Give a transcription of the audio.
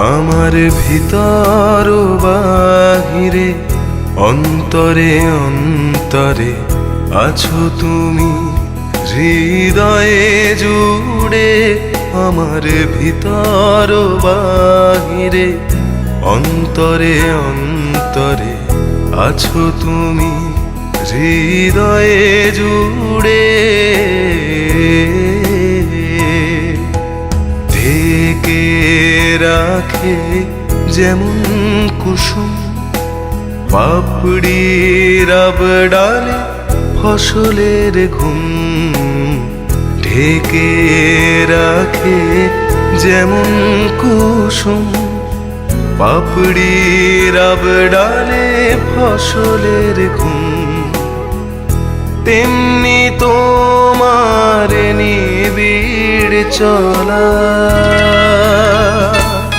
আমার ভিতর বাহিরে অন্তরে অন্তরে আছো তুমি হৃদয়ে জুড়ে। আমার ভিতর বাহিরে অন্তরে অন্তরে আছো তুমি হৃদয়ে জুড়ে। ঢেকে রাখে যেমন কুসুম পাপড়ি রব ডালে ফসলের ঘুম। ঢেকে রাখে যেমন কুসুম পাপড়ি রব ডালে ফসলের ঘুম। তেমনি তোমার নিবিড় চলা